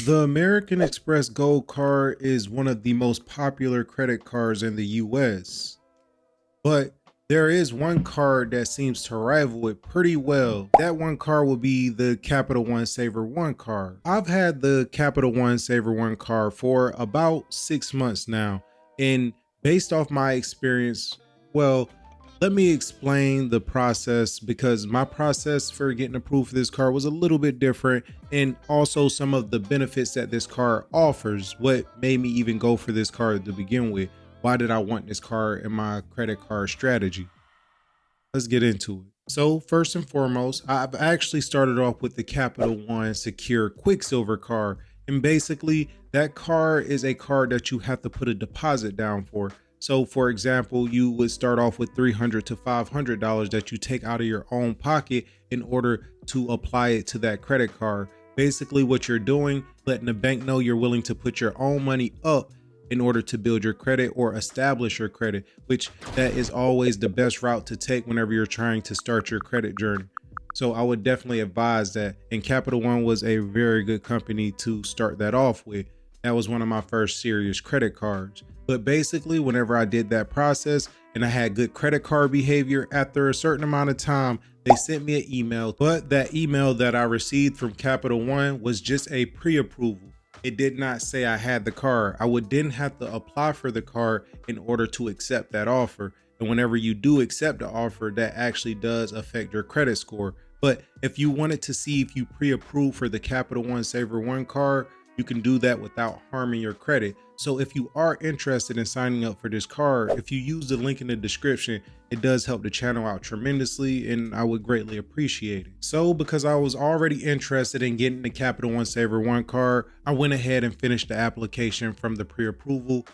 The American Express Gold Card is one of the most popular credit cards in the US, but there is one card that seems to rival it pretty well. That one card will be the Capital One Savor One card. I've had the Capital One Savor One card for about 6 months now, and based off my experience, well, let me explain the process because my process for getting approved for this card was a little bit different, and also some of the benefits that this card offers. What made me even go for this card to begin with? Why did I want this card in my credit card strategy? Let's get into it. So first and foremost, I've actually started off with the Capital One Secure Quicksilver card. And basically that card is a card that you have to put a deposit down for. So for example, you would start off with $300 to $500 that you take out of your own pocket in order to apply it to that credit card. Basically what you're doing, letting the bank know you're willing to put your own money up in order to build your credit or establish your credit, which that is always the best route to take whenever you're trying to start your credit journey. So I would definitely advise that. And Capital One was a very good company to start that off with. That was one of my first serious credit cards. But basically, whenever I did that process and I had good credit card behavior, after a certain amount of time, they sent me an email. But that email that I received from Capital One was just a pre-approval. It did not say I had the card. I would then have to apply for the card in order to accept that offer. And whenever you do accept the offer, that actually does affect your credit score. But if you wanted to see if you pre-approved for the Capital One Savor One card, you can do that without harming your credit. So if you are interested in signing up for this card, if you use the link in the description, it does help the channel out tremendously and I would greatly appreciate it. So because I was already interested in getting the Capital One Savor One card, I went ahead and finished the application from the pre-approval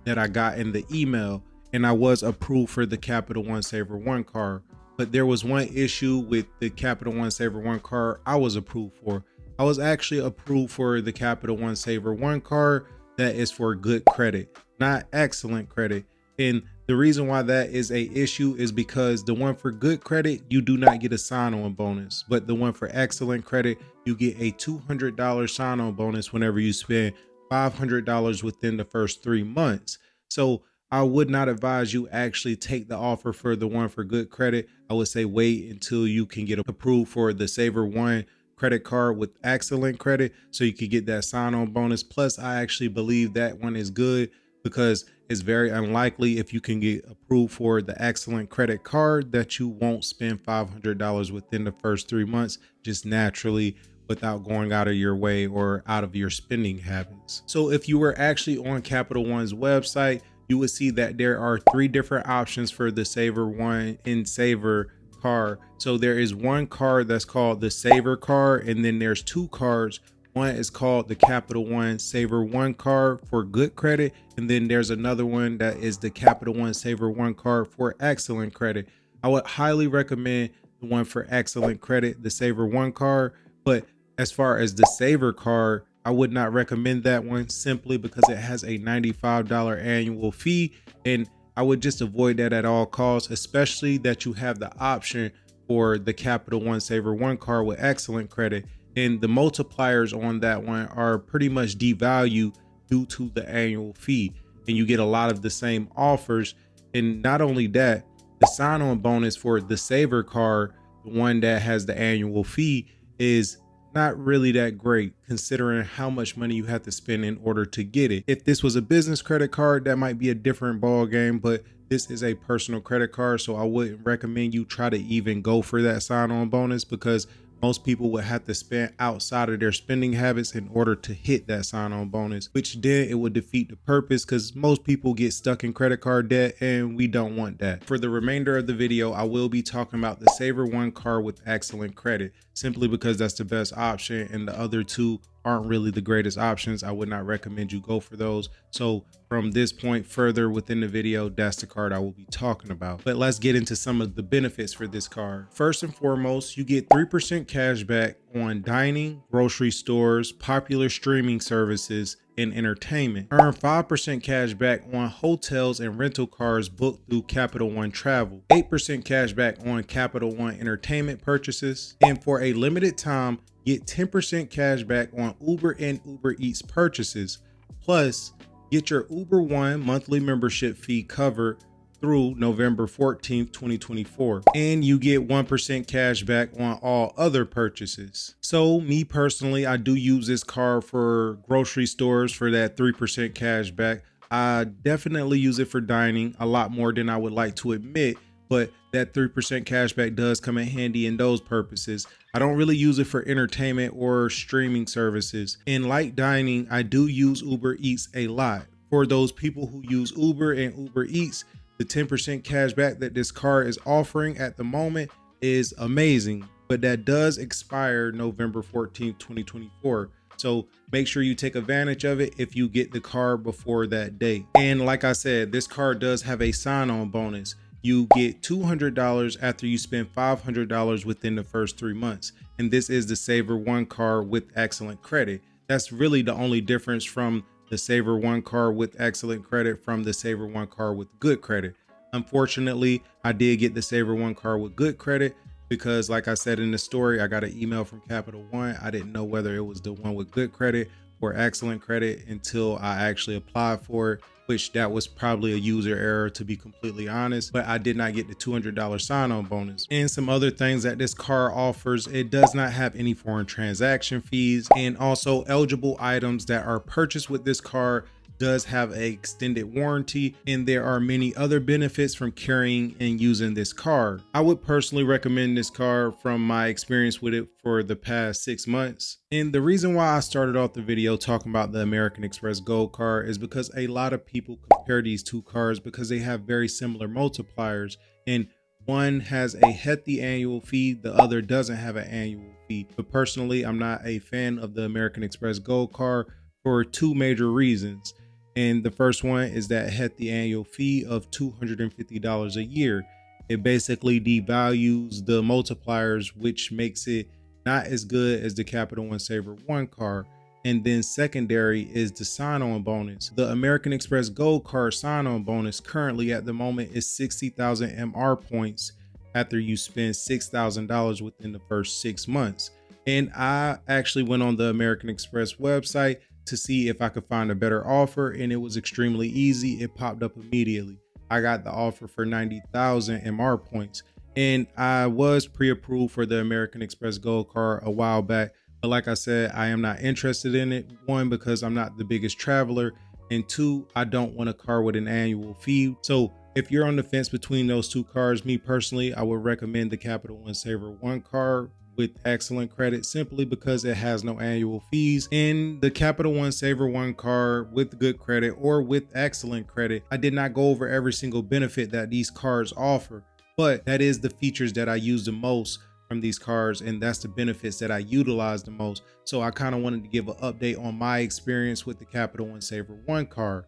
that I got in the email, and I was approved for the Capital One Savor One card. But there was one issue with the Capital One Savor One card I was approved for. I was actually approved for the Capital One Savor One card that is for good credit, not excellent credit. And the reason why that is a issue is because the one for good credit, you do not get a sign-on bonus, but the one for excellent credit, you get a $200 sign-on bonus whenever you spend $500 within the first 3 months. So I would not advise you actually take the offer for the one for good credit. I would say wait until you can get approved for the Savor One credit card with excellent credit so you could get that sign-on bonus. Plus, I actually believe that one is good because it's very unlikely if you can get approved for the excellent credit card that you won't spend $500 within the first 3 months just naturally without going out of your way or out of your spending habits. So if you were actually on Capital One's website, you would see that there are 3 different options for the Savor One and Savor card. So there is one card that's called the Savor card, and then there's 2 cards. One is called the Capital One Savor One card for good credit, and then there's another one that is the Capital One Savor One card for excellent credit. I would highly recommend the one for excellent credit, the Savor One card. But as far as the Savor card, I would not recommend that one simply because it has a $95 annual fee, and I would just avoid that at all costs, especially that you have the option for the Capital One Savor One card with excellent credit. And the multipliers on that one are pretty much devalued due to the annual fee. And you get a lot of the same offers. And not only that, the sign-on bonus for the Savor card, the one that has the annual fee, is not really that great considering how much money you have to spend in order to get it. If this was a business credit card, that might be a different ball game, but this is a personal credit card, so I wouldn't recommend you try to even go for that sign-on bonus because most people would have to spend outside of their spending habits in order to hit that sign-on bonus, which then it would defeat the purpose because most people get stuck in credit card debt and we don't want that. For the remainder of the video, I will be talking about the Savor One card with excellent credit, simply because that's the best option and the other 2 aren't really the greatest options. I would not recommend you go for those. So from this point further within the video, that's the card I will be talking about. But let's get into some of the benefits for this card. First and foremost, you get 3% cash back on dining, grocery stores, popular streaming services, and entertainment. Earn 5% cash back on hotels and rental cars booked through Capital One Travel. 8% cash back on Capital One entertainment purchases. And for a limited time, get 10% cash back on Uber and Uber Eats purchases. Plus, get your Uber One monthly membership fee covered through November 14th, 2024. And you get 1% cash back on all other purchases. So me personally, I do use this card for grocery stores for that 3% cash back. I definitely use it for dining a lot more than I would like to admit, but that 3% cash back does come in handy in those purposes. I don't really use it for entertainment or streaming services. In light dining, I do use Uber Eats a lot. For those people who use Uber and Uber Eats, the 10% cash back that this card is offering at the moment is amazing, but that does expire November 14th, 2024. So make sure you take advantage of it if you get the card before that date. And like I said, this card does have a sign-on bonus. You get $200 after you spend $500 within the first 3 months. And this is the Savor One card with excellent credit. That's really the only difference from the Savor One card with excellent credit from the Savor One card with good credit. Unfortunately, I did get the Savor One card with good credit because, like I said in the story, I got an email from Capital One. I didn't know whether it was the one with good credit or excellent credit until I actually applied for it, which that was probably a user error, to be completely honest, but I did not get the $200 sign-on bonus. And some other things that this card offers, it does not have any foreign transaction fees, and also eligible items that are purchased with this card does have an extended warranty, and there are many other benefits from carrying and using this card. I would personally recommend this card from my experience with it for the past 6 months. And the reason why I started off the video talking about the American Express Gold card is because a lot of people compare these two cards because they have very similar multipliers, and one has a hefty annual fee, the other doesn't have an annual fee. But personally, I'm not a fan of the American Express Gold card for two major reasons. And the first one is that it had the annual fee of $250 a year. It basically devalues the multipliers, which makes it not as good as the Capital One Savor One card. And then secondary is the sign-on bonus. The American Express Gold card sign-on bonus currently at the moment is 60,000 MR points after you spend $6,000 within the first 6 months. And I actually went on the American Express website to see if I could find a better offer, and it was extremely easy. It popped up immediately. I got the offer for 90,000 MR points, and I was pre-approved for the American Express Gold card a while back, but like I said, I am not interested in it. One, because I'm not the biggest traveler, and two, I don't want a card with an annual fee. So if you're on the fence between those two cards, me personally, I would recommend the Capital One Savor One card with excellent credit, simply because it has no annual fees. In the Capital One Savor One card with good credit or with excellent credit, I did not go over every single benefit that these cards offer, but that is the features that I use the most from these cards, and that's the benefits that I utilize the most. So I kind of wanted to give an update on my experience with the Capital One Savor One card.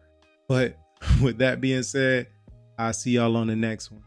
But with that being said, I'll see y'all on the next one.